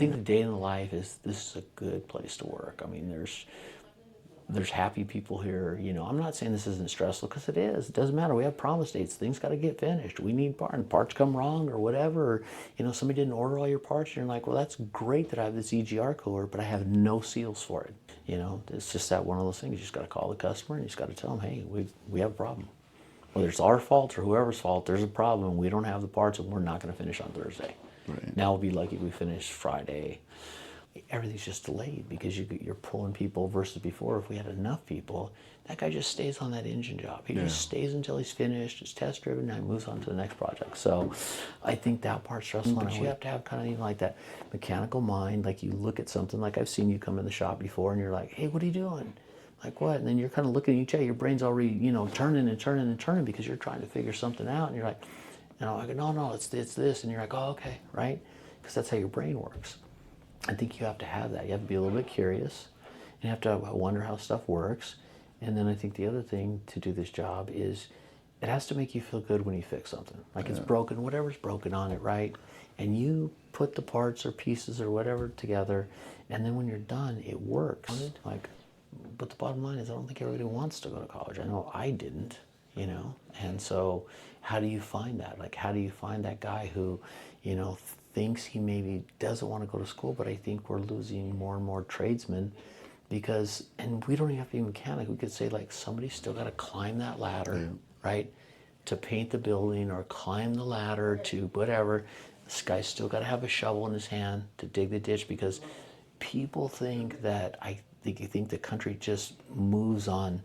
think the day in the life is, this is a good place to work. I mean, there's happy people here. You know, I'm not saying this isn't stressful, because it is. It doesn't matter. We have promise dates. Things got to get finished. We need parts come wrong or whatever. Or, you know, somebody didn't order all your parts. And you're like, well, that's great that I have this EGR cooler, but I have no seals for it. You know, it's just that one of those things. You just got to call the customer and you just got to tell them, hey, we have a problem. Whether it's our fault or whoever's fault, there's a problem. We don't have the parts, and we're not going to finish on Thursday. Right. Now we'll be lucky if we finish Friday. Everything's just delayed because you're pulling people, versus before, if we had enough people, that guy just stays on that engine job. He just stays until he's finished, it's test driven, and he moves on to the next project. So I think that part's stressful. But you have to have kind of even like that mechanical mind. Like, you look at something, like I've seen you come in the shop before and you're like, hey, what are you doing? Like, what? And then you're kind of looking at each other, your brain's already, you know, turning and turning and turning because you're trying to figure something out. And you're like, you know, I go, no, it's this. And you're like, oh, okay, right? Because that's how your brain works. I think you have to have that. You have to be a little bit curious. You have to wonder how stuff works. And then I think the other thing to do this job is, it has to make you feel good when you fix something. Like, it's broken, whatever's broken on it, right? And you put the parts or pieces or whatever together, and then when you're done, it works. Like, but the bottom line is, I don't think everybody wants to go to college. I know I didn't, you know? And so how do you find that? Like, how do you find that guy who, you know, thinks he maybe doesn't want to go to school? But I think we're losing more and more tradesmen because, and we don't even have to be mechanic. We could say, like, somebody's still got to climb that ladder, right? To paint the building, or climb the ladder to whatever. This guy's still got to have a shovel in his hand to dig the ditch, because people think that, you think the country just moves on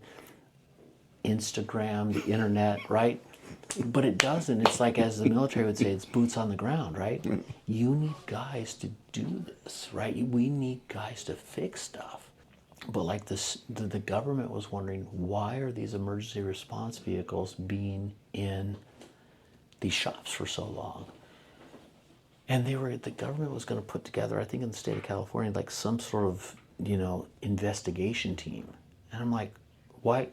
Instagram, the internet, right? But it doesn't. It's like, as the military would say, it's boots on the ground, right? You need guys to do this, right? We need guys to fix stuff. But like this, the government was wondering, why are these emergency response vehicles being in these shops for so long? And the government was going to put together, I think in the state of California, like some sort of, you know, investigation team. And I'm like, why